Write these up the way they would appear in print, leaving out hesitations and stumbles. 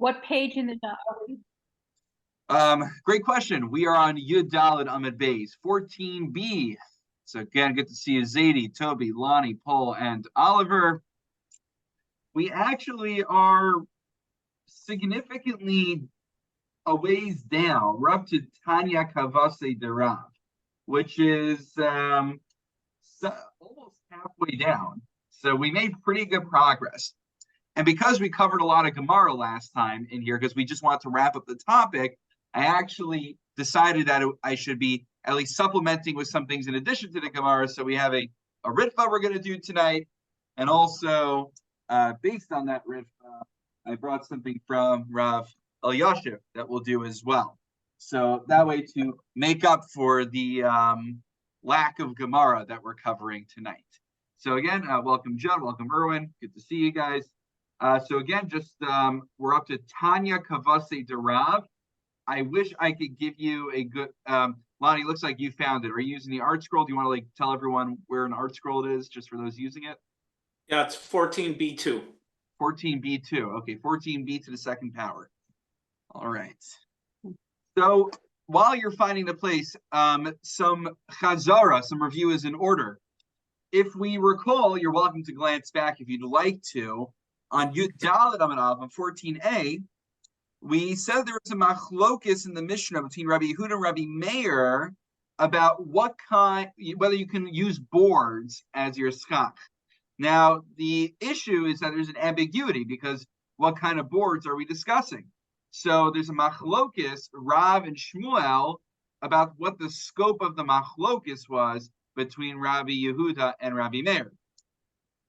What page in the dot are we? Great question. We are on Yud Daled Amud Beis, 14b. So again, good to see you, Zadie, Toby, Lonnie, Paul, and Oliver. We actually are significantly a ways down. We're up to Tanya Kavase Derav, which is almost halfway down. So we made pretty good progress. And because we covered a lot of Gemara last time in here, because we just wanted to wrap up the topic, I actually decided that I should be at least supplementing with some things in addition to the Gemara. So we have a Ritva we're going to do tonight. And also, based on that Ritva, I brought something from Rav Elyashiv that we'll do as well. So that way to make up for the lack of Gemara that we're covering tonight. So again, welcome Judd, welcome Erwin. Good to see you guys. So again, just we're up to Tanya Kavase Derav. I wish I could give you a good Lonnie, looks like you found it. Are you using the art scroll? Do you want to tell everyone where an art scroll it is, just for those using it? Yeah, it's 14b2. 14b2. Okay, 14b to the second power. All right. So while you're finding the place, some chazara, some review is in order. If we recall, you're welcome to glance back if you'd like to. On Yud Daled Amud Aleph, on 14a, we said there was a machlokis in the Mishnah between Rabbi Yehuda and Rabbi Meir about whether you can use boards as your schach. Now, the issue is that there's an ambiguity because what kind of boards are we discussing? So there's a machlokis, Rav and Shmuel, about what the scope of the machlokis was between Rabbi Yehuda and Rabbi Meir.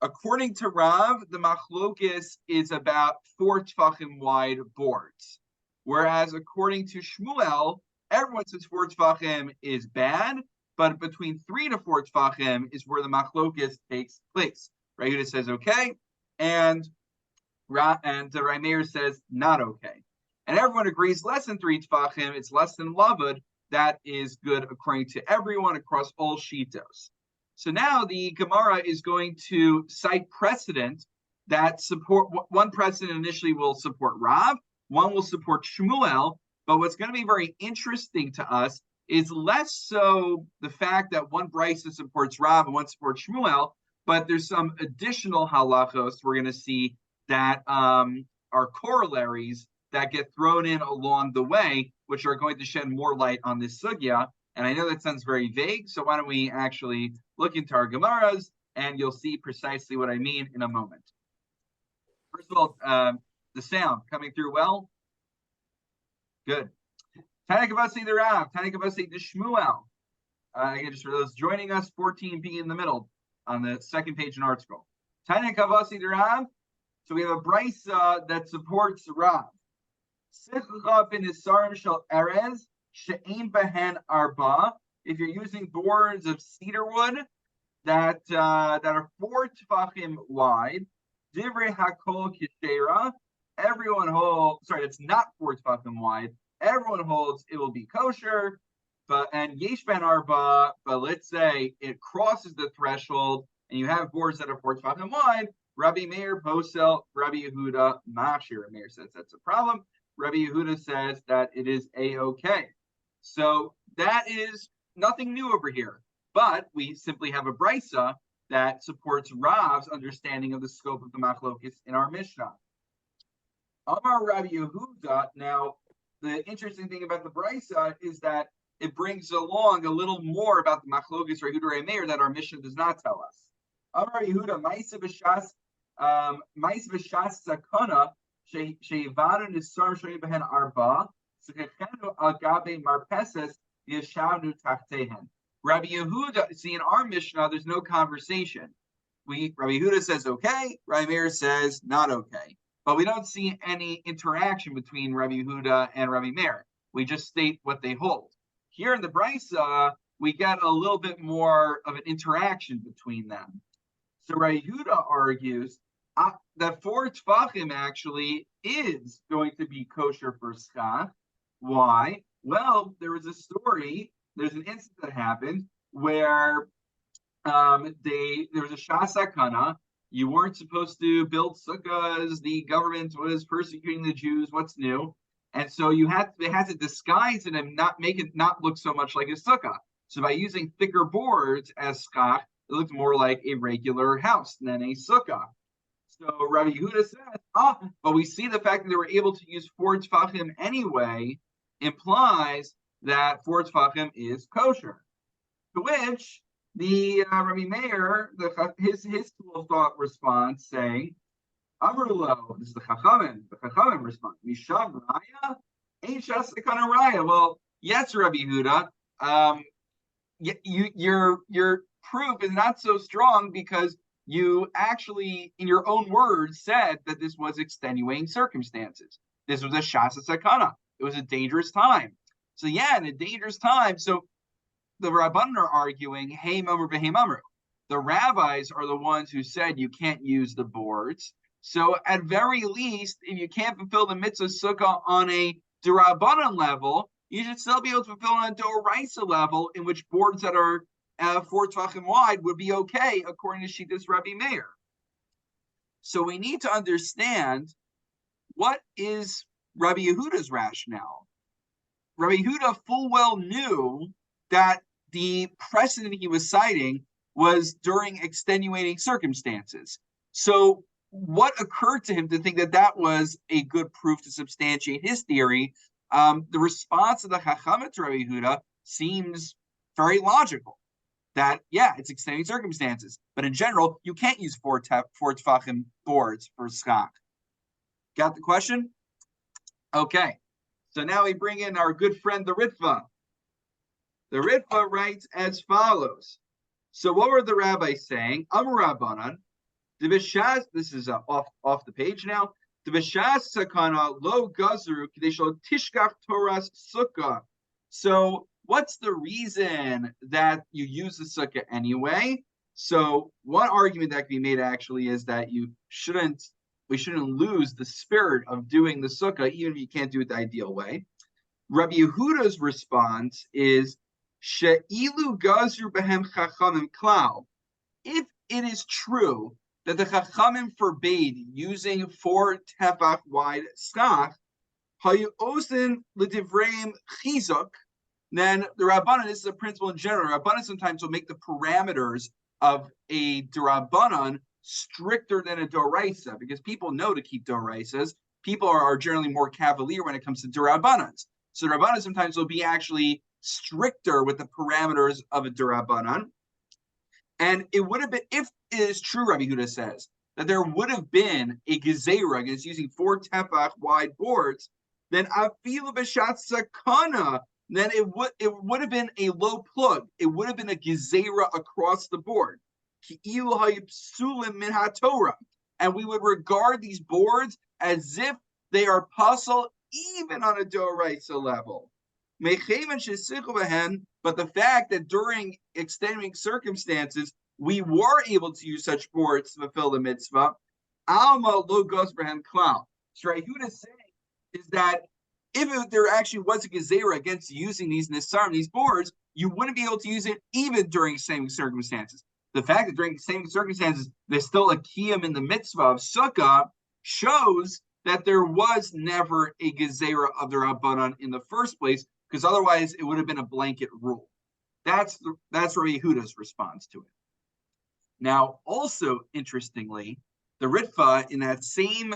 According to Rav, the machlokis is about 4 tfachim wide boards, whereas according to Shmuel, everyone says 4 tfachim is bad, but between 3 to 4 tfachim is where the machlokis takes place. Rabbi Yehuda says okay, and Rabbi Meir says not okay, and everyone agrees less than 3 tfachim, it's less than lavud. That is good according to everyone across all shitos. So now the Gemara is going to cite precedent that support. One precedent initially will support Rav, one will support Shmuel, but what's going to be very interesting to us is less so the fact that one brisa supports Rav and one supports Shmuel, but there's some additional halachos we're going to see that are corollaries that get thrown in along the way, which are going to shed more light on this sugya. And I know that sounds very vague, so why don't we actually look into our Gemaras, and you'll see precisely what I mean in a moment. First of all, the sound coming through well? Good. Tanya Kavase the Rav, Tanya Kavase the Shmuel. Again, just for those joining us, 14b in the middle on the second page in Art Scroll. Tanya Kavase the Rav. So we have a brisa that supports Rav. Sichcha bin Isarim shel Erez. She'ein behen arba. If you're using boards of cedar wood that are 4 tefachim wide, divrei hakol kishera. Everyone holds. Sorry, it's not 4 tefachim wide. Everyone holds it will be kosher. And yesh ben arba. But let's say it crosses the threshold, and you have boards that are 4 tefachim wide. Rabbi Meir posel, Rabbi Yehuda mashir. Meir says that's a problem. Rabbi Yehuda says that it is a-okay. So that is nothing new over here, but we simply have a brisa that supports Rav's understanding of the scope of the machlokis in our Mishnah. Amar Rabbi Yehuda. Now, the interesting thing about the brisa is that it brings along a little more about the machlokis Rabbi Yehuda and Meir that our Mishnah does not tell us. Amar Rabbi Yehuda, ma'isa b'shas sakana she'ivadu nisar she'im behen arba. Rabbi Yehuda, see in our Mishnah, there's no conversation. Rabbi Yehuda says okay, Rabbi Meir says not okay. But we don't see any interaction between Rabbi Yehuda and Rabbi Meir. We just state what they hold. Here in the brisa, we get a little bit more of an interaction between them. So Rabbi Yehuda argues that 4 tefachim actually is going to be kosher for schach. Why? Well, there was a story, there's an incident that happened where there was a shas sakana. You weren't supposed to build sukkahs. The government was persecuting the Jews. What's new? And so they had to disguise it and not make it not look so much like a sukkah. So by using thicker boards as schach, it looked more like a regular house than a sukkah. So Rabbi Yehuda says, but we see the fact that they were able to use 4 tefachim anyway implies that 4 tefachim is kosher. To which the Rabbi Meir, his school of thought responds saying, Amrullah, this is the Chachamim response, Misham Raya, ain't just kind of Raya. Well, yes, Rabbi Yehuda, your proof is not so strong because you actually, in your own words, said that this was extenuating circumstances. This was a shasa sakana. It was a dangerous time. So yeah, in a dangerous time. So the Rabbanan are arguing, hey mamru v'hei mamru. The rabbis are the ones who said you can't use the boards. So at very least, if you can't fulfill the mitzvah sukkah on a d'Rabbanan level, you should still be able to fulfill on a d'oraisa level, in which boards that are 4 tefachim wide would be okay, according to Shittas Rabbi Meir. So we need to understand what is Rabbi Yehuda's rationale. Rabbi Yehuda full well knew that the precedent he was citing was during extenuating circumstances. So what occurred to him to think that that was a good proof to substantiate his theory? The response of the Chachamim to Rabbi Yehuda seems very logical. That, yeah, it's extenuating circumstances. But in general, you can't use 4 tefachim boards for schach. Got the question? Okay. So now we bring in our good friend, the Ritva. The Ritva writes as follows. So what were the rabbis saying? Amar Rabbanan, this is off the page now. Sakana lo gazru kadeshal tishkach Torah's sukkah. So what's the reason that you use the sukkah anyway? So one argument that can be made actually is that we shouldn't lose the spirit of doing the sukkah, even if you can't do it the ideal way. Rabbi Yehuda's response is she'ilu gazru behem chachamim klau. If it is true that the chachamim forbade using 4 tefach wide schach, hayu osin l'divreim chizuk, then the Rabbanan, this is a principle in general, Rabbanan sometimes will make the parameters of a Rabbanan stricter than a Doraisa, because people know to keep Doraisas. People are generally more cavalier when it comes to Rabbanans. So Rabbanan sometimes will be actually stricter with the parameters of a Rabbanan. And it would have been, if it is true, Rabbi Yehuda says, that there would have been a gezerah against using 4 tefach wide boards, then afilu b'shat sakana, then it would have been a low plug. It would have been a gezerah across the board. And we would regard these boards as if they are puzzle even on a doraisa level. But the fact that during extenuating circumstances we were able to use such boards to fulfill the mitzvah, alma lo gosbrahem klal. So Rabbi Yehuda is saying is that if there actually was a gezerah against using these nisarim, these boards, you wouldn't be able to use it even during extenuating circumstances. The fact that during extenuating circumstances there's still a kiyum in the mitzvah of sukkah shows that there was never a gezerah of the Rabbanan in the first place, because otherwise it would have been a blanket rule. That's Rabbi Yehuda's response to it. Now, also interestingly, the Ritva in that same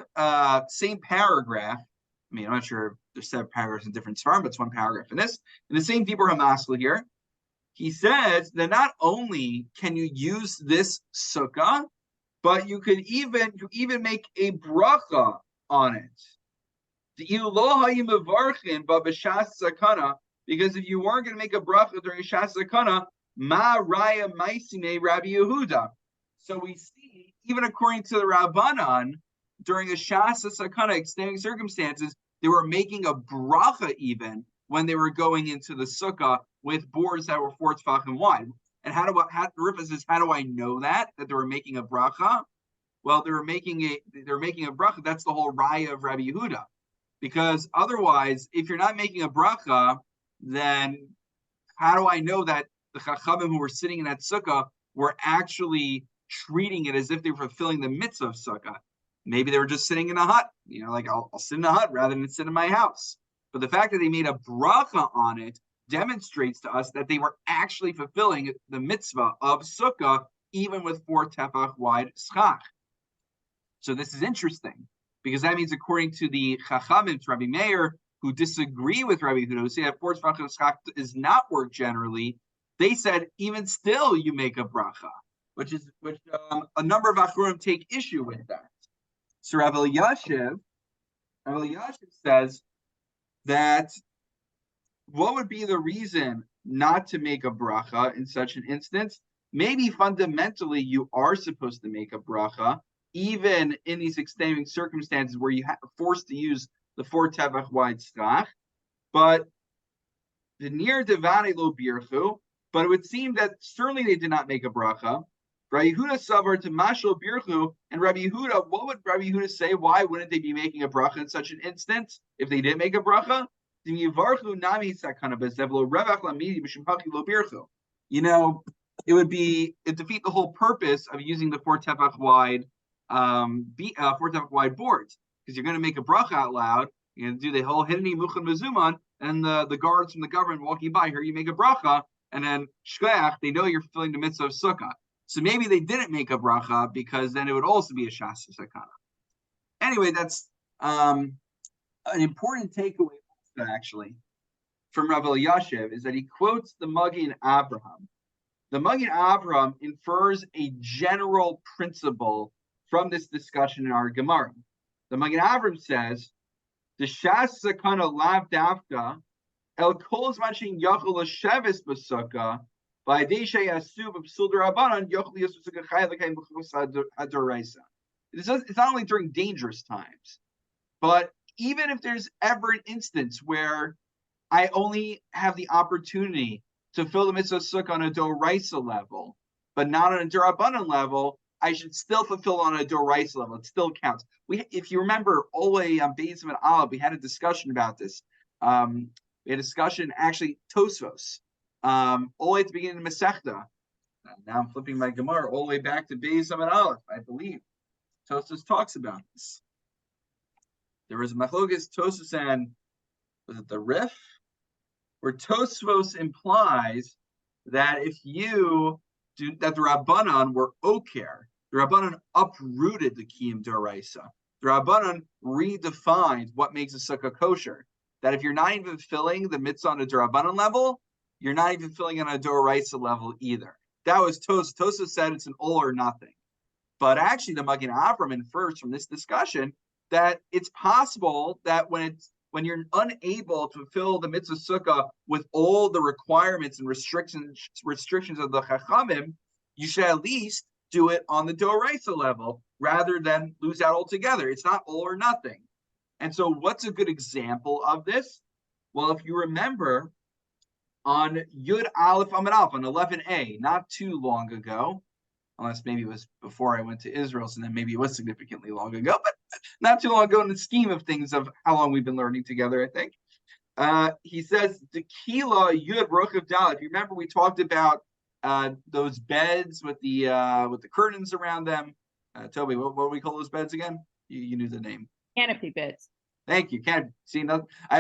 paragraph, I mean, I'm not sure if there's 7 paragraphs in different svarim, but it's one paragraph in this. In the same Dibur HaMaskil here, he says that not only can you use this sukkah, but you even make a bracha on it. Because if you weren't going to make a bracha during a shas sakana, ma raya maisime Rabbi Yehuda. So we see, even according to the Rabbanan, during a shas sakana, extenuating circumstances, they were making a bracha even when they were going into the sukkah with boards that were 4 tefachim wide. And Rippa says, how do I know that they were making a bracha? Well, they're making a bracha. That's the whole raya of Rabbi Yehuda. Because otherwise, if you're not making a bracha, then how do I know that the chachamim who were sitting in that sukkah were actually treating it as if they were fulfilling the mitzvah of Sukkah. Maybe they were just sitting in a hut, like I'll sit in a hut rather than sit in my house. But the fact that they made a bracha on it demonstrates to us that they were actually fulfilling the mitzvah of Sukkah, even with 4 tefach wide schach. So this is interesting, because that means according to the Chachamim, Rabbi Meir, who disagree with Rabbi Yehuda, who say that 4 tefach of schach is not work generally, they said even still you make a bracha, which a number of Acharonim take issue with that. So Rav Elyashiv says that what would be the reason not to make a bracha in such an instance? Maybe fundamentally you are supposed to make a bracha, even in these extenuating circumstances where you are forced to use the 4 tefach wide schach. But the near devane lo birchu, but it would seem that certainly they did not make a bracha. Rabbi Yehuda savar to mashal birchu, and Rabbi Yehuda, what would Rabbi Yehuda say? Why wouldn't they be making a bracha in such an instance if they did make a bracha? It would defeat the whole purpose of using the 4 tefach wide 4 tefach wide boards, because you're going to make a bracha out loud. You're going to do the whole hineni muchan mezuman, and the guards from the government walking by here, you make a bracha, and then shkoyach, they know you're fulfilling the mitzvah of sukkah. So maybe they didn't make a bracha because then it would also be a shas sakana. Anyway, that's an important takeaway also, actually, from Rav Elyashiv, is that he quotes the Magen Avraham. The Magen Avraham infers a general principle from this discussion in our Gemara. The Magen Avraham says, "The shas sakana lav dafka el kol zman shein yachol l'sheves b'sukkah v'adei sheyasu b'psul d'Rabbanan yachol yasu sukkah chay l'kayim b'chus hadoraisa." It's not only during dangerous times, but even if there's ever an instance where I only have the opportunity to fill the mitzvah sukkah on a doraisa level, but not on a d'Rabbanan level, I should still fulfill on a doraisa level. It still counts. If you remember, all the way on Beis and Aleph, we had a discussion about this. We had a discussion, actually, Tosfos, all the way at the beginning of Masechta. Now I'm flipping my Gemara all the way back to Beis and Aleph, I believe. Tosfos talks about this. There was a machlokes Tosfos and, was it the Rif? Where Tosfos implies that if you do that, the Rabbanan were oker. The Rabbanan uprooted the Kiyum Doraisa. The Rabbanan redefined what makes a sukkah kosher. That if you're not even filling the mitzvah on a Rabbanan level, you're not even filling on a Doraisa level either. That was Tosfos. Tosfos said it's an all or nothing. But actually, the Magen Avraham infers from this discussion that it's possible that when you're unable to fulfill the mitzvah sukkah with all the requirements and restrictions of the Chachamim, you should at least do it on the Doraisa level rather than lose out altogether. It's not all or nothing. And so what's a good example of this? Well, if you remember, on Yud Aleph Amud Aleph, on 11a, not too long ago, unless maybe it was before I went to Israel, so then maybe it was significantly long ago, but not too long ago in the scheme of things of how long we've been learning together, I think. He says, Tequila Yud Rochav Dal. If you remember, we talked about those beds with the curtains around them. Toby, what do we call those beds again? You knew the name. Canopy beds. Thank you. Canopy. See, I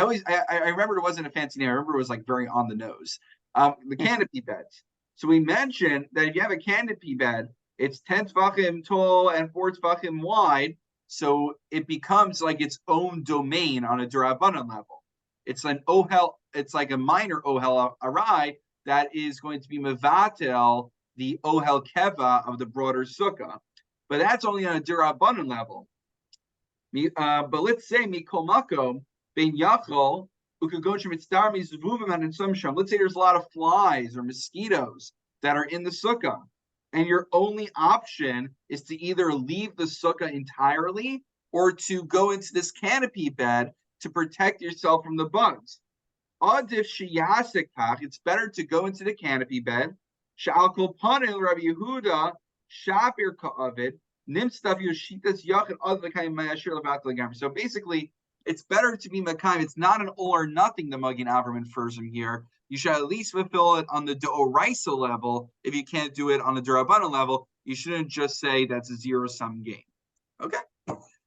remember it wasn't a fancy name. I remember it was like very on the nose. The canopy beds. So we mentioned that if you have a canopy bed, it's 10 tefachim tall and 4 tefachim wide, so it becomes like its own domain on a d'Rabbanan level. It's an ohel. It's like a minor ohel arai that is going to be mevatel the ohel keva of the broader sukkah, but that's only on a d'Rabbanan level. But let's say mikol makom ben yachol. Let's say there's a lot of flies or mosquitoes that are in the sukkah, and your only option is to either leave the sukkah entirely or to go into this canopy bed to protect yourself from the bugs. It's better to go into the canopy bed. Rabbi Yehuda shapir ka'avid nimstav yoshitas yachid other kind of mayashir levat legamri. So basically, it's better to be Makayim. It's not an all or nothing, the Magen Avraham infers from here. You should at least fulfill it on the D'Oraisa level. If you can't do it on the D'Rabbanan level, You shouldn't just say that's a zero-sum game. Okay,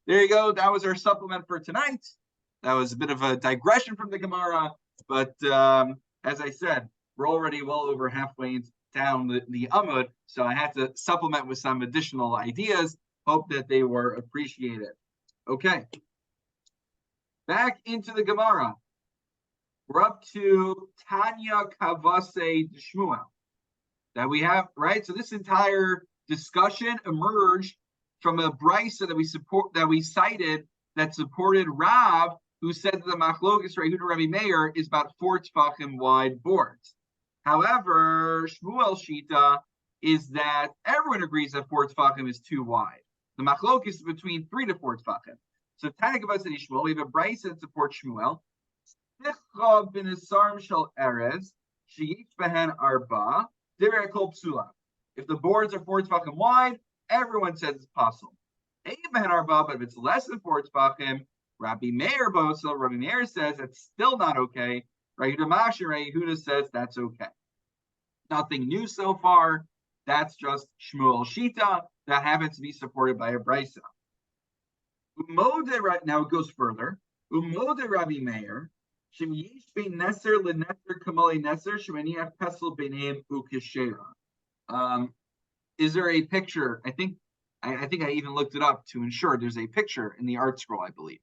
there you go. That was our supplement for tonight. That was a bit of a digression from the Gemara, but as I said, we're already well over halfway down the Amud, so I had to supplement with some additional ideas. Hope that they were appreciated. Okay, back into the Gemara. We're up to Tanya Kavase Shmuel that we have, right? So this entire discussion emerged from a brisa that we cited that supported Rav, who said that the Machlokes Rehuda Rabbi Meir is about 4 tefachim wide boards. However, Shmuel Shita is that everyone agrees that 4 tefachim is too wide. The Machlokes is between 3 to 4 tefachim. So Tanya Kavase Shmuel, we have a brisa that supports Shmuel. If the boards are 4 tefachim wide, everyone says it's possible. But if it's less than 4 tefachim, Rabbi Meir says that's still not okay. Yehuda says that's okay. Nothing new so far. That's just Shmuel Shita that happens to be supported by a brisa. Now it goes further. Umode Rabbi Meir. Is there a picture? I think I even looked it up to ensure there's a picture in the art scroll, I believe,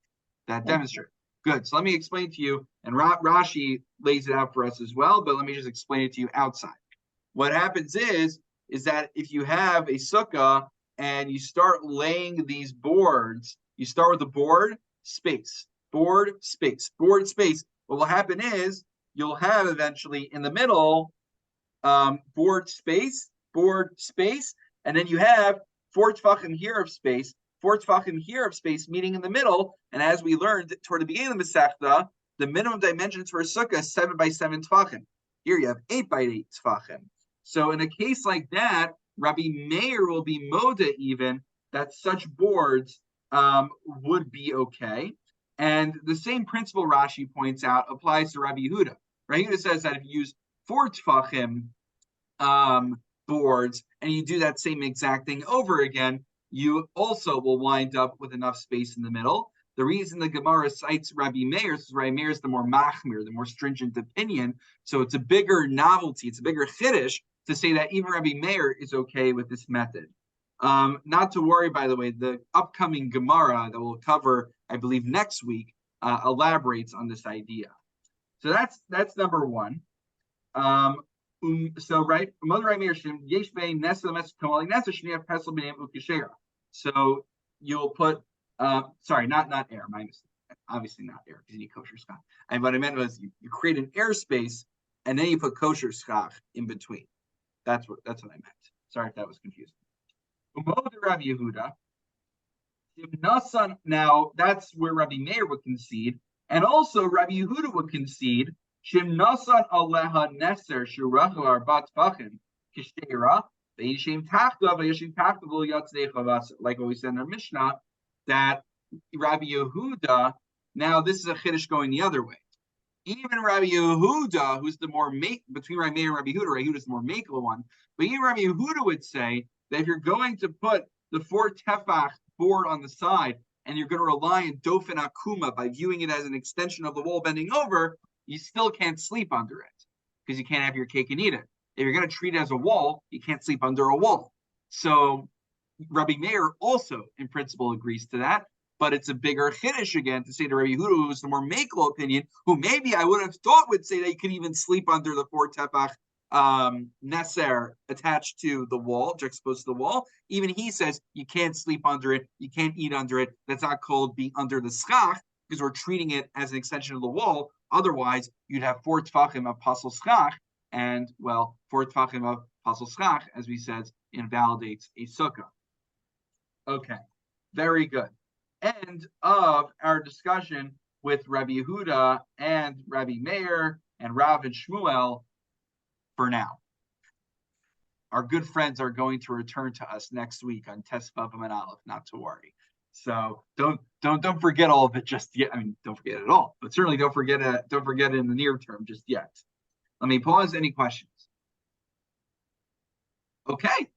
that demonstrates. Good. So let me explain to you, and Rashi lays it out for us as well, but let me just explain it to you outside. What happens is that if you have a sukkah and you start laying these boards, you start with the board space. What will happen is you'll have eventually in the middle board space, and then you have 4 tefachim here of space, 4 tefachim here of space, meeting in the middle. And as we learned toward the beginning of the Masechta, the minimum dimensions for a sukkah is 7 by 7 tefachim. Here you have 8 by 8 tefachim. So in a case like that, Rabbi Meir will be moda even that such boards would be okay. And the same principle Rashi points out applies to Rabbi Yehuda. Rabbi Yehuda says that if you use 4 tefachim boards and you do that same exact thing over again, you also will wind up with enough space in the middle. The reason the Gemara cites Rabbi Meir is Rabbi Meir is the more machmir, the more stringent opinion. So it's a bigger novelty, it's a bigger chiddush to say that even Rabbi Meir is okay with this method. Not to worry, by the way, the upcoming Gemara that we'll cover, I believe, next week elaborates on this idea. So that's number one. So right, so you'll put sorry, not air, my mistake. Obviously not air because you need kosher schach. And what I meant was you create an airspace and then you put kosher schach in between. That's what I meant. Sorry if that was confusing. Rabbi Yehuda. Now that's where Rabbi Meir would concede, and also Rabbi Yehuda would concede. Like what we said in our Mishnah, that Rabbi Yehuda. Now this is a chiddush going the other way. Even Rabbi Yehuda, who's the more between Rabbi Meir and Rabbi Yehuda is the more makel one. But even Rabbi Yehuda would say that if you're going to put the 4 tefach board on the side and you're going to rely on dofen akuma by viewing it as an extension of the wall bending over, you still can't sleep under it because you can't have your cake and eat it. If you're going to treat it as a wall, you can't sleep under a wall. So Rabbi Meir also, in principle, agrees to that. But it's a bigger chiddush again to say to Rabbi Yehuda, who's the more makel opinion, who maybe I would have thought would say that you can even sleep under the 4 tefach neser attached to the wall, juxtaposed to the wall. Even he says you can't sleep under it, you can't eat under it. That's not called being under the schach because we're treating it as an extension of the wall. Otherwise, you'd have 4 tefachim of pasal schach, and 4 tefachim of pasal schach, as we said, invalidates a sukkah. Okay, very good. End of our discussion with Rabbi Yehuda and Rabbi Meir and Rav and Shmuel for now. Our good friends are going to return to us next week on Tes Vav and Aleph, not to worry. So don't forget all of it just yet. I mean, don't forget it all, but certainly don't forget it in the near term just yet. Let me pause. Any questions? Okay.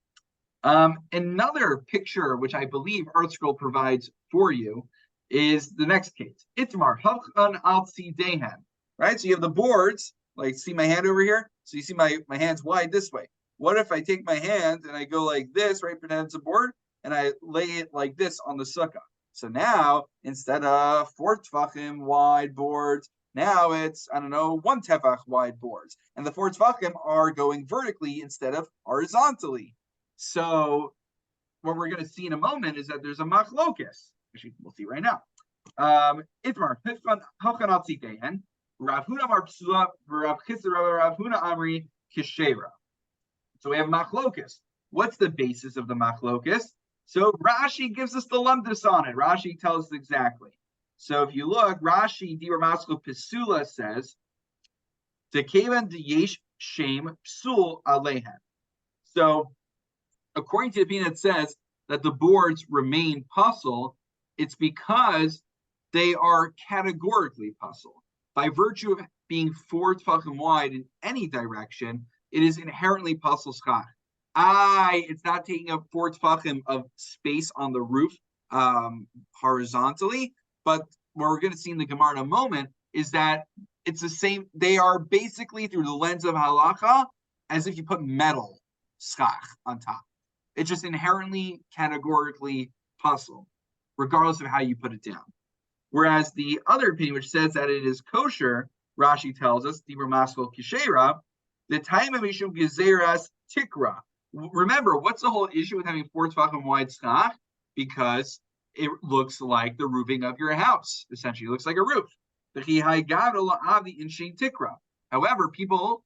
Another picture, which I believe ArtScroll provides for you, is the next case. Itmar hafchan al tzidehen. Right? So you have the boards, like see my hand over here? So you see my hand's wide this way. What if I take my hand and I go like this, right? Pretend it's a board, and I lay it like this on the sukkah. So now, instead of 4 tefachim wide boards, now it's, I don't know, 1 tefach wide boards. And the 4 tefachim are going vertically instead of horizontally. So what we're going to see in a moment is that there's a machlokes. Actually, we'll see right now. Itmar, hafchan al tzidehen. Rav Huna Amar Psula, Rav Chisda Rav Huna Amri Kishera. So we have machlokes. What's the basis of the machlokes? So Rashi gives us the lumdus on it. Rashi tells us exactly. So if you look, Rashi Dibur Maskul Pisula says, Tekevan Yesh Shem Psul Alehen. So according to the opinion, it says that the boards remain puzzle. It's because they are categorically puzzle. By virtue of being 4 tefachim wide in any direction, it is inherently pasul schach. It's not taking up 4 tefachim of space on the roof horizontally, but what we're going to see in the Gemara in a moment is that it's the same. They are basically, through the lens of halacha, as if you put metal schach on top. It's just inherently, categorically pasul, regardless of how you put it down. Whereas the other opinion, which says that it is kosher, Rashi tells us, Dibur Maskul Kishera, the time of Mishum Gezeras Tikra. Remember, what's the whole issue with having 4 tefachim wide schach? Because it looks like the roofing of your house. Essentially, it looks like a roof. However,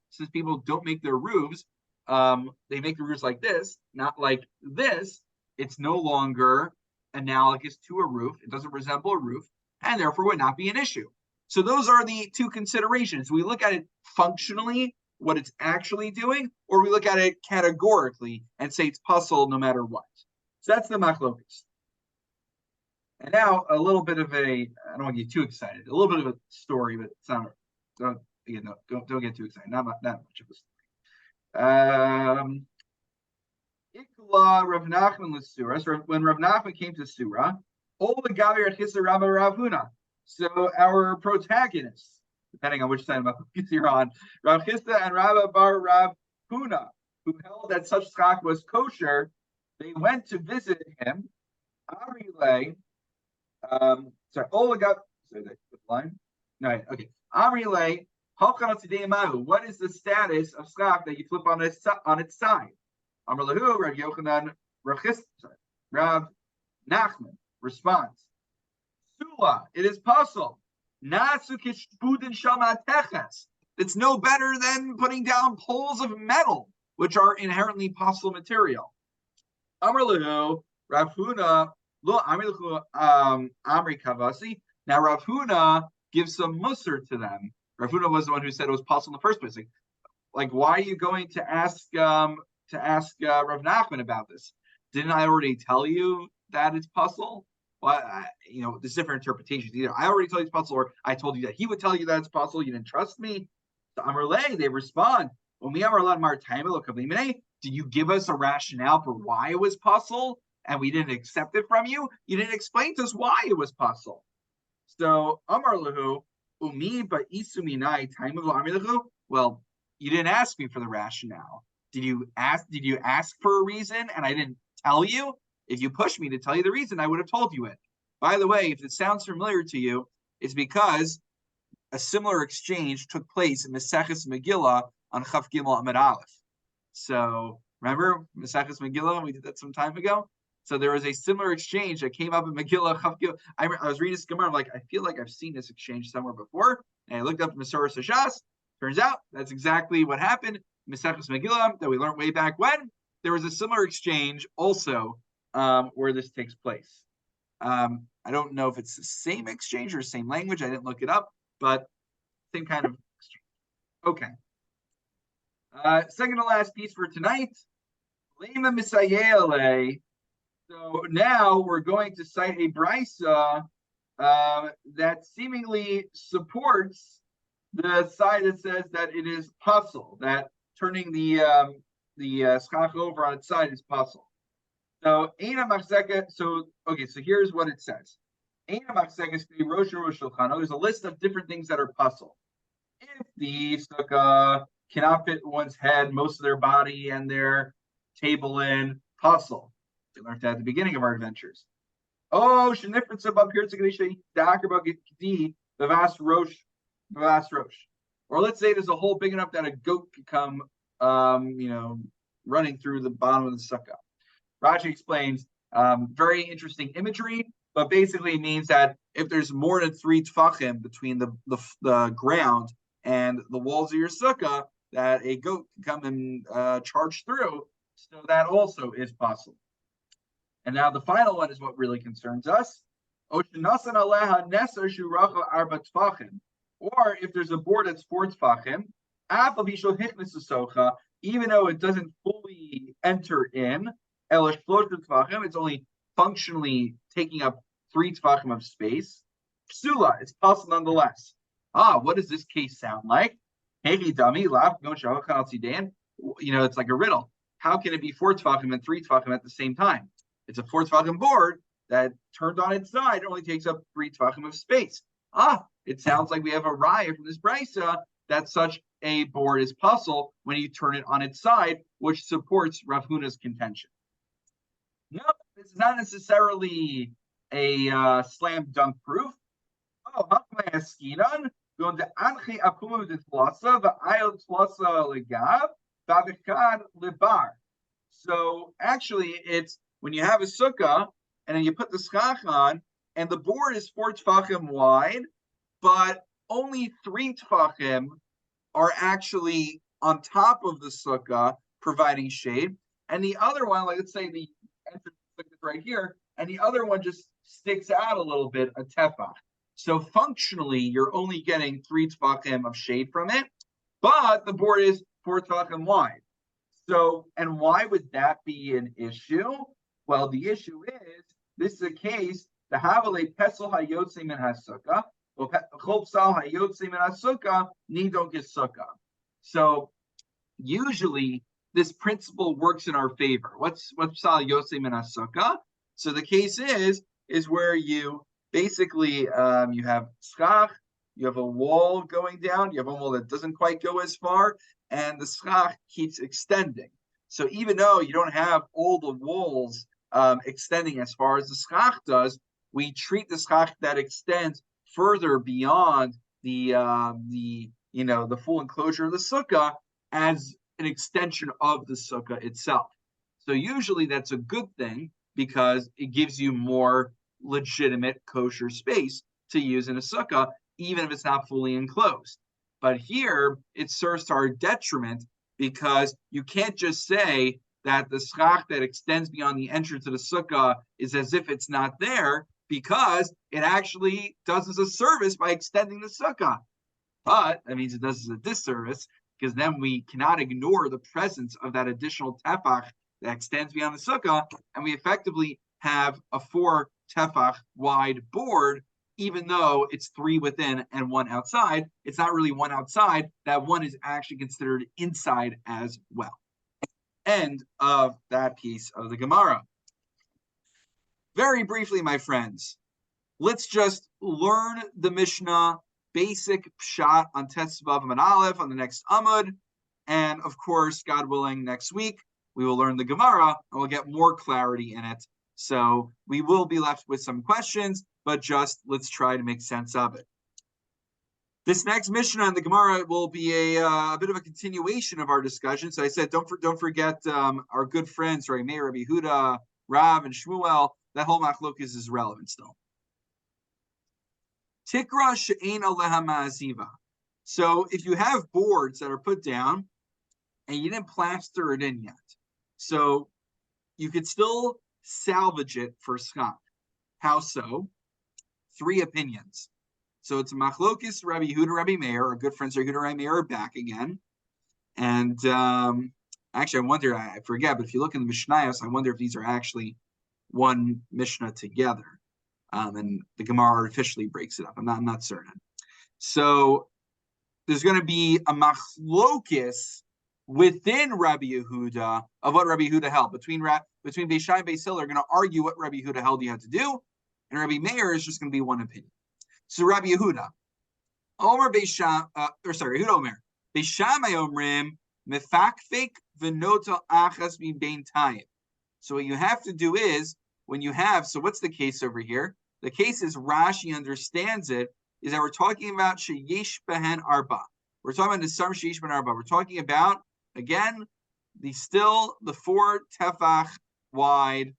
since people don't make their roofs, they make the roofs like this, not like this. It's no longer analogous to a roof. It doesn't resemble a roof, and therefore would not be an issue. So those are the two considerations. We look at it functionally, what it's actually doing, or we look at it categorically and say it's puzzle no matter what. So that's the machlokes. And now a little bit of I don't want to get too excited, a little bit of a story, but it's not, don't get too excited, not that much of a story. Ikla Rav Nachman l'Sura. So when Rav Nachman came to Surah, all the Gavir Chisda Rabba Rav Huna. So our protagonists, depending on which side of you're on, Rav Chisda and Rabba Bar Rav Huna, who held that such schach was kosher, they went to visit him. Amrilei, sorry, all the Gavir. Sorry, the line. No, okay. Amrilei, what is the status of schach that you flip on its side? Amar Lahu, Rav Yochanan, Rav Nachman responds, Sula, it is puzzle. It's no better than putting down poles of metal, which are inherently puzzle material. Amar Lahu, Rav Huna, Lo Amri Lahu, Amri Kavasi. Now Rav Huna gives some musar to them. Rav Huna was the one who said it was puzzle in the first place. Like, why are you going to ask Rav Nachman about this? Didn't I already tell you that it's puzzle? Well, there's different interpretations. Either I already told you it's puzzle, or I told you that he would tell you that it's puzzle. You didn't trust me. So Amrle, they respond, did you give us a rationale for why it was puzzle and we didn't accept it from you? You didn't explain to us why it was puzzle. So Amar Lahu, Umi ba isuminai time of Lahu. Well, you didn't ask me for the rationale. Did you ask for a reason and I didn't tell you? If you pushed me to tell you the reason, I would have told you it. By the way, if it sounds familiar to you, it's because a similar exchange took place in Maseches Megillah on Chaf Gimel Amud Aleph. So remember Maseches Megillah? We did that some time ago. So there was a similar exchange that came up in Megillah Chaf Gimel. I was reading this Gemara. I'm like, I feel like I've seen this exchange somewhere before. And I looked up Masorah Shas. Turns out that's exactly what happened. Maseches Megillah that we learned way back when. There was a similar exchange also where this takes place. I don't know if it's the same exchange or same language. I didn't look it up, but same kind of exchange. Okay. Second to last piece for tonight. Lema Misayele. So now we're going to cite a brisa that seemingly supports the side that says that it is puzzle, that turning the schach over on its side is puzzle. So Eina Machzeka. So okay, so here's what it says. Eina Machzeka Stei Rosh Shulchan. There's a list of different things that are puzzle. If the sukkah cannot fit one's head, most of their body, and their table in puzzle. We learned that at the beginning of our adventures. Oh, Shenifritz above here to Grisha Dakarba Gdi the vast rosh. Or let's say there's a hole big enough that a goat could come running through the bottom of the sukkah. Rashi explains very interesting imagery, but basically means that if there's more than 3 tfachim between the ground and the walls of your sukkah, that a goat can come and charge through. So that also is possible. And now the final one is what really concerns us. Or if there's a board that's 4 tfachim, even though it doesn't fully enter in, it's only functionally taking up 3 tfachim of space. Psula, it's possible nonetheless. What does this case sound like? It's like a riddle. How can it be 4 tfachim and 3 tfachim at the same time? It's a 4 tfachim board that turned on its side only takes up 3 tfachim of space. It sounds like we have a raya from this brisa that such a board is puzzle when you turn it on its side, which supports Rav Huna's contention. No, this is not necessarily a slam dunk proof. So actually, it's when you have a sukkah and then you put the schach on, and the board is 4 tfachim wide, but only 3 tfachim are actually on top of the sukkah, providing shade, and the other one, like let's say the entrance is right here, and the other one just sticks out a little bit, a tefach. So functionally, you're only getting 3 tfachim of shade from it, but the board is 4 tfachim wide. So, and why would that be an issue? Well, the issue is, this is a case, the Havale Pesel Hayotze Min HaSukkah, Chopsal Hayotze Min HaSukkah, Nidon Sukkah. So, usually, this principle works in our favor. What's Psal Hayotze Min HaSukkah? So, the case is where you basically, you have schach, you have a wall going down, you have a wall that doesn't quite go as far, and the schach keeps extending. So even though you don't have all the walls extending as far as the schach does, we treat the schach that extends further beyond the full enclosure of the sukkah as an extension of the sukkah itself. So usually that's a good thing because it gives you more legitimate kosher space to use in a sukkah, even if it's not fully enclosed. But here, it serves to our detriment because you can't just say that the schach that extends beyond the entrance of the sukkah is as if it's not there, because it actually does us a service by extending the sukkah. But that means it does us a disservice, because then we cannot ignore the presence of that additional tefach that extends beyond the sukkah, and we effectively have a 4 tefach wide board, even though it's 3 within and 1 outside. It's not really 1 outside. That 1 is actually considered inside as well. End of that piece of the Gemara. Very briefly, my friends, let's just learn the Mishnah, basic pshat on Tesvav and Aleph on the next Amud. And of course, God willing, next week, we will learn the Gemara and we'll get more clarity in it. So we will be left with some questions, but just let's try to make sense of it. This next Mishnah in the Gemara will be a bit of a continuation of our discussion. So I said, don't forget our good friends, right? Meir, Rabbi Yehuda, Rav, and Shmuel. That whole machlokes is relevant still. Tikra she'ein aleha ma'aziva. So if you have boards that are put down and you didn't plaster it in yet, so you could still salvage it for schach. How so? 3 opinions. So it's machlokes Rabbi Yehuda, Rabbi Meir. Our good friends Rabbi Yehuda, Rabbi Meir are back again. And actually, I wonder, I forget, but if you look in the Mishnayos, I wonder if these are actually one Mishnah together. And the Gemara artificially breaks it up. I'm not certain. So there's going to be a machlokes within Rabbi Yehuda of what Rabbi Yehuda held. Between Beis Shammai and Beis Hillel are going to argue what Rabbi Yehuda held you had to do, and Rabbi Meir is just going to be one opinion. So Rabbi Yehuda, Omer Beis Shammai, Yehuda Omer, Beis Shammai Omrim mefakfek v'nota achas mibein tayim. So what you have to do is when you have. So what's the case over here? The case is Rashi understands it is that we're talking about sheyesh behen arba. We're talking about the sum sheyesh behen arba. We're talking about again the 4 tefach wide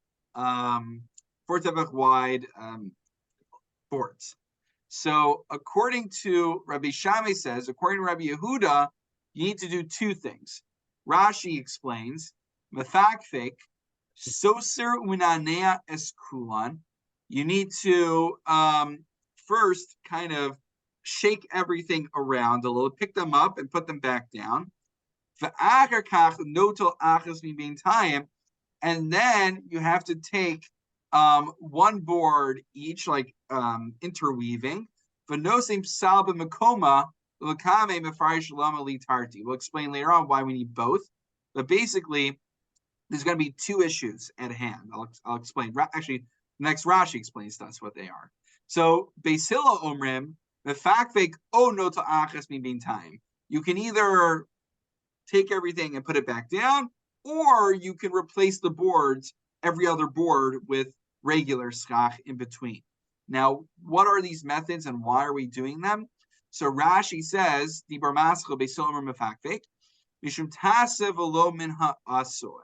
boards. So according to Rabbi Shammai says, according to Rabbi Yehuda, you need to do 2 things. Rashi explains, mefakfek soser unanea eskulan. You need to first kind of shake everything around a little, pick them up and put them back down. And then you have to take 1 board each, like interweaving. We'll explain later on why we need both. But basically, there's going to be 2 issues at hand. I'll explain. Actually, next Rashi explains to us what they are. So, Beis Hillel Omrim, mefakfek o nota achas mibein tayim. You can either take everything and put it back down, or you can replace the boards, every other board, with regular schach in between. Now, what are these methods and why are we doing them? So Rashi says, Dibar Maschel Beis Hillel Omrim mefakfek mishum tasev lo min ha'asoy.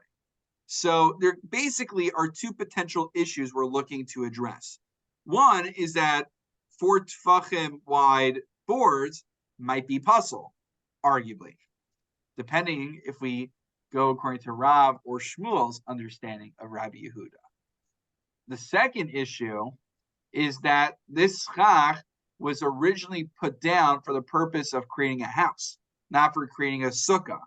So there basically are 2 potential issues we're looking to address. One is that 4 tefachim wide boards might be puzzle, arguably, depending if we go according to Rav or Shmuel's understanding of Rabbi Yehuda. The second issue is that this schach was originally put down for the purpose of creating a house, not for creating a sukkah.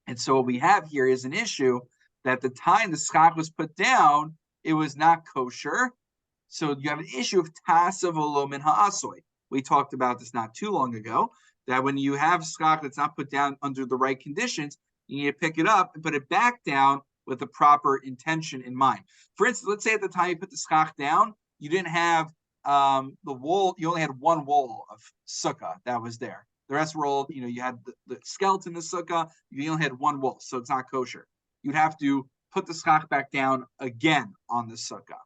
And so what we have here is an issue that the time the schach was put down, it was not kosher. So you have an issue of tasav olo min ha'asoy. We talked about this not too long ago, that when you have schach that's not put down under the right conditions, you need to pick it up and put it back down with the proper intention in mind. For instance, let's say at the time you put the schach down, you didn't have the wool, you only had 1 wool of sukkah that was there. The rest were all, you had the skeleton of sukkah, you only had 1 wool, so it's not kosher. You'd have to put the schach back down again on the sukkah.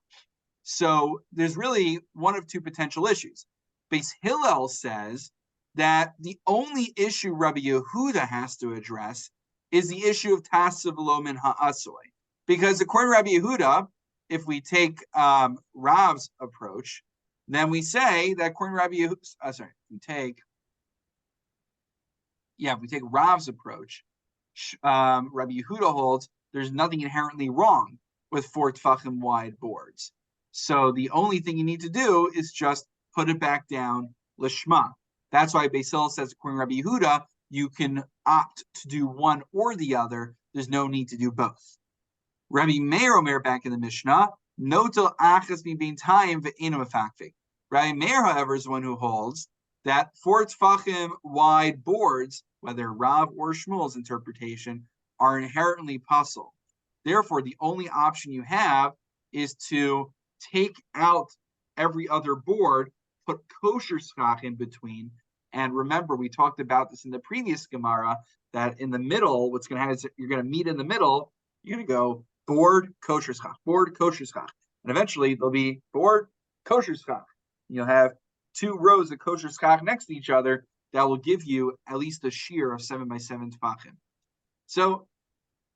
So there's really one of 2 potential issues. Beis Hillel says that the only issue Rabbi Yehuda has to address is the issue of tasav lo min ha'asoy. Because according to Rabbi Yehuda, if we take Rav's approach, then we say that according to Rabbi Yehuda, if we take Rav's approach, Rabbi Yehuda holds there's nothing inherently wrong with 4 tefachim wide boards. So the only thing you need to do is just put it back down lishma. That's why Beis Hillel says, according to Rabbi Yehuda, you can opt to do one or the other. There's no need to do both. Rabbi Meir Omer back in the Mishnah, notel achas mibein tayim ve'eno mefakfek. Rabbi Meir, however, is the one who holds that 4 tefachim wide boards, whether Rav or Shmuel's interpretation, are inherently puzzle. Therefore, the only option you have is to take out every other board, put kosher schach in between. And remember, we talked about this in the previous Gemara, that in the middle, what's going to happen is you're going to meet in the middle, you're going to go board, kosher schach, board, kosher schach. And eventually, there'll be board, kosher schach. You'll have 2 rows of kosher schach next to each other that will give you at least a shear of 7 by 7 tefachim. So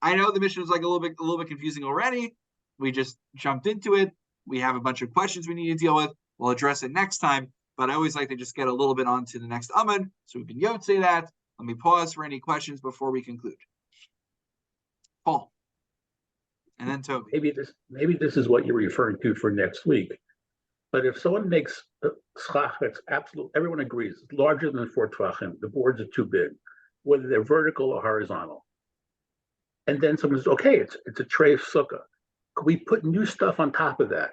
I know the mission is like a little bit confusing already. We just jumped into it. We have a bunch of questions we need to deal with. We'll address it next time. But I always like to just get a little bit onto the next Amud, so we can say that. Let me pause for any questions before we conclude. Paul, and then Toby. Maybe this is what you're referring to for next week. But if someone makes a schach that's absolute, everyone agrees, it's larger than 4 tvachim, the boards are too big, whether they're vertical or horizontal. And then someone says, okay, it's a treif sukkah. Could we put new stuff on top of that?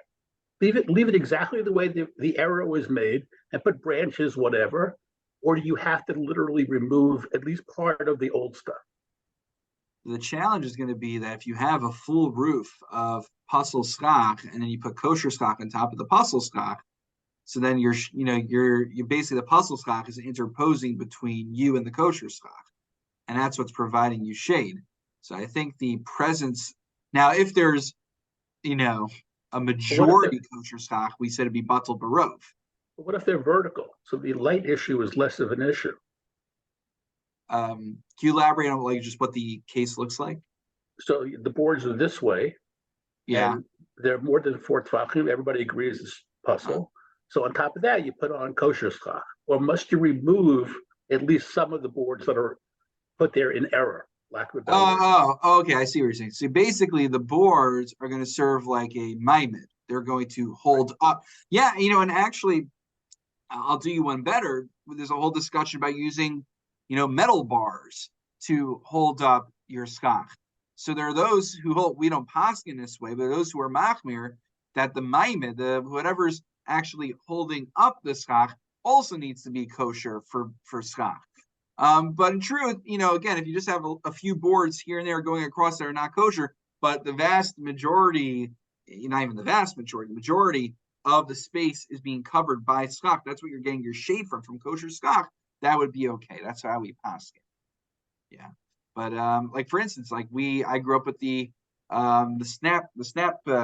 Leave it exactly the way the arrow was made and put branches, whatever, or do you have to literally remove at least part of the old stuff? The challenge is going to be that if you have a full roof of puzzle schach and then you put kosher schach on top of the puzzle schach, so then you're basically the puzzle schach is interposing between you and the kosher schach, and that's what's providing you shade. So I think the presence now, if there's a majority kosher schach, we said it'd be batal barov. What if they're vertical? So the light issue is less of an issue. Can you elaborate on just what the case looks like? So the boards are this way. Yeah. And they're more than 4 tvachim. Everybody agrees it's puzzle. So on top of that, you put on kosher schach. Or must you remove at least some of the boards that are put there in error? Lack of a better word. Okay. I see what you're saying. So basically, the boards are going to serve like a maimed. They're going to hold up. Yeah, and actually, I'll do you one better. There's a whole discussion about using, metal bars to hold up your schach. So there are those who hold, we don't paskin this way, but those who are machmir, that the maimed, whatever's actually holding up the schach, also needs to be kosher for schach. But in truth, again, if you just have a few boards here and there going across that are not kosher, but the vast majority, not even the vast majority of the space is being covered by schach, that's what you're getting your shade from kosher schach, that would be okay. That's how we pass it. Yeah. But like for instance, I grew up with the snap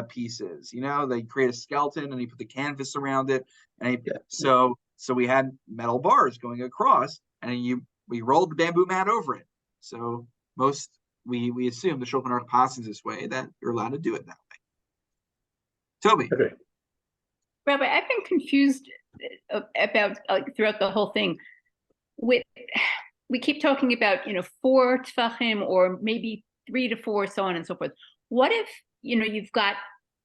pieces, they create a skeleton and you put the canvas around it. And so we had metal bars going across and we rolled the bamboo mat over it. So we assume the Shulchan Aruch passes this way, that you're allowed to do it that way. Toby. Okay. Rabbi, I've been confused about throughout the whole thing. We keep talking about 4 tefachim or maybe 3 to 4, so on and so forth. What if you've got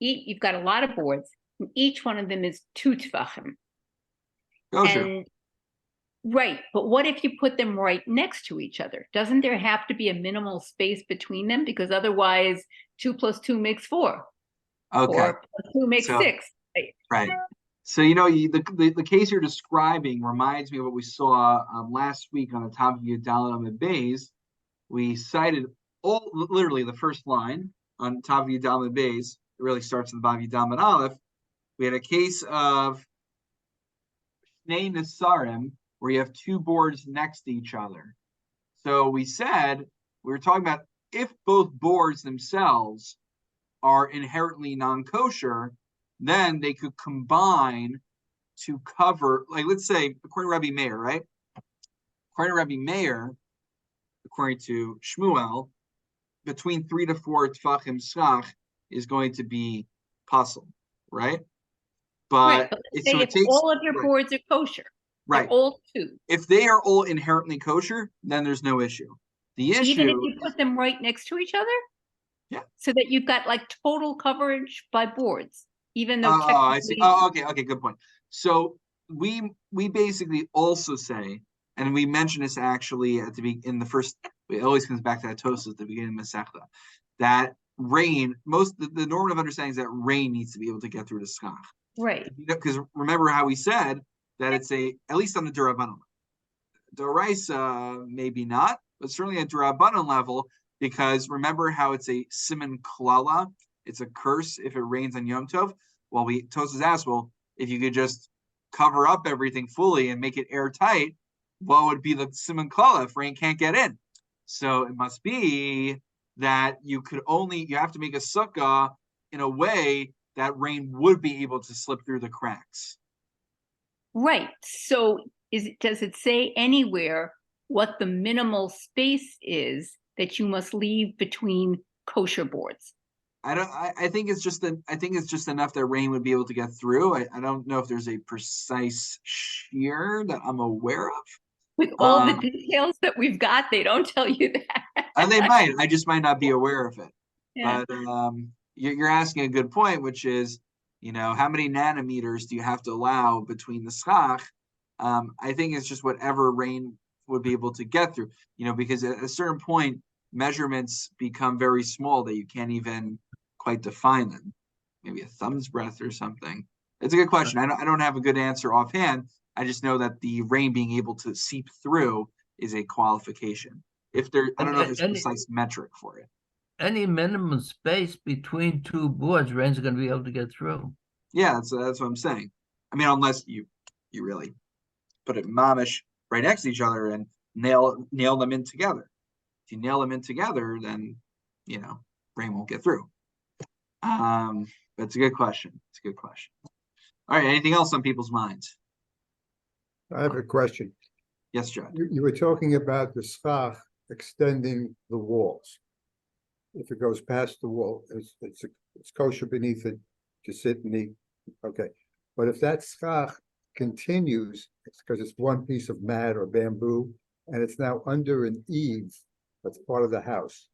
a lot of boards and each one of them is 2 tefachim? Kosher. Right, but what if you put them right next to each other? Doesn't there have to be a minimal space between them? Because otherwise 2 plus 2 makes 4. Okay. 4 plus 2 makes 6. Right. So the case you're describing reminds me of what we saw last week on the top of Yudalad Amud Beis. We cited literally the first line on top of Yudalad Amud Beis. It really starts in the bottom of Yudalad Amud Aleph. We had a case of Shnei Nesarim, where you have 2 boards next to each other. So we were talking about if both boards themselves are inherently non-kosher, then they could combine to cover, let's say, according to Rabbi Meir, right? According to Rabbi Meir, according to Shmuel, between 3 to 4 tefachim schach is going to be puzzle, right? But if all of your boards are kosher, right? All 2. If they are all inherently kosher, then there's no issue. The issue, even if you put them right next to each other, so that you've got total coverage by boards. Even though I see. Okay, good point. So we basically also say, and we mentioned this actually in the first. It always comes back to that Tosafos at the beginning of Masechta, that rain. The normative understanding is that rain needs to be able to get through the schach. Right. Because remember how we said that it's at least on the Durabanan. Doraisa maybe not, but certainly at Durabanan level, because remember how it's a siman klala. It's a curse if it rains on Yom Tov. Well, Tosafos asked, if you could just cover up everything fully and make it airtight, what would be the siman klala if rain can't get in? So it must be that you have to make a sukkah in a way that rain would be able to slip through the cracks. Right. So does it say anywhere what the minimal space is that you must leave between kosher boards? I think it's just enough that rain would be able to get through. I don't know if there's a precise shear that I'm aware of. With all the details that we've got, they don't tell you that. And they might. I just might not be aware of it. Yeah. But you're asking a good point, which is, how many nanometers do you have to allow between the schach? I think it's just whatever rain would be able to get through. Because at a certain point, measurements become very small that you can't even quite define them. Maybe a thumb's breadth or something. It's a good question. I don't have a good answer offhand. I just know that the rain being able to seep through is a qualification. if there, I don't know if And- there's a and- precise metric for it. Any minimum space between two boards, Rain's gonna be able to get through. Yeah, that's what I'm saying. I mean, unless you really put it mamish right next to each other and nail them in together. If you nail them in together, then rain won't get through. But it's a good question. It's a good question. All right, anything else on people's minds? I have a question. Yes, Judge. You were talking about the schach extending the walls. If it goes past the wall, it's kosher beneath it to sit and eat. Okay, but if that schach continues, it's because it's one piece of mat or bamboo, and it's now under an eave that's part of the house.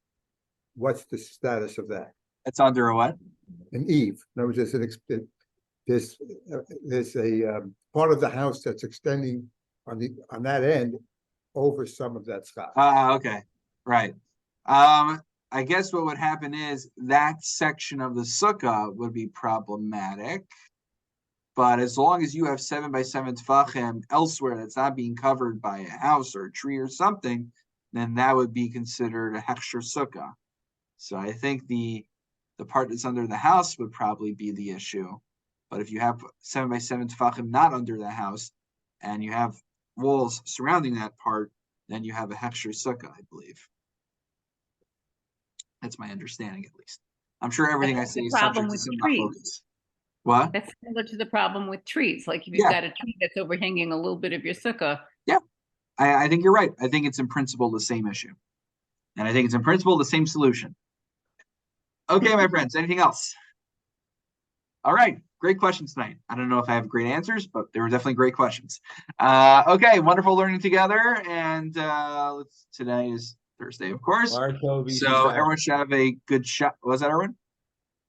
What's the status of that? It's under a what? An eave. In other words, there's a part of the house that's extending on that end over some of that schach. Okay, right. I guess what would happen is that section of the sukkah would be problematic. But as long as you have 7 by 7 tefachim elsewhere that's not being covered by a house or a tree or something, then that would be considered a hechsher sukkah. So I think the part that's under the house would probably be the issue. But if you have 7 by 7 tefachim not under the house, and you have walls surrounding that part, then you have a hechsher sukkah, I believe. That's my understanding, at least. I'm sure everything I That's say the is subject problem to with some trees. focus. What? That's similar to the problem with trees. Like if you've Yeah. got a tree that's overhanging a little bit of your sukkah. I think you're right. I think it's in principle the same issue. And I think it's in principle the same solution. Okay, my friends, anything else? All right, great questions tonight. I don't know if I have great answers, but they were definitely great questions. Okay, wonderful learning together. And today is Thursday, of course. So everyone should have a good shot. Was that everyone?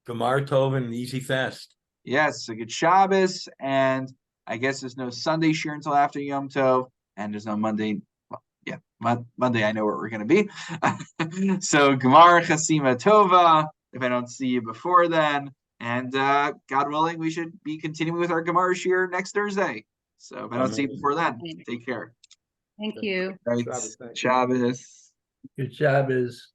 Gamar Tov and Easy Fast. Yes, a good Shabbos. And I guess there's no Sunday shir until after Yom Tov. And there's no Monday. Well, yeah, Monday, I know where we're going to be. So Gamar Chasima Tova. If I don't see you before then. And God willing, we should be continuing with our Gemara shir next Thursday. So if I don't see you before then, take care. Thank you. Right. Shabbos, thank you. Shabbos. Good job is.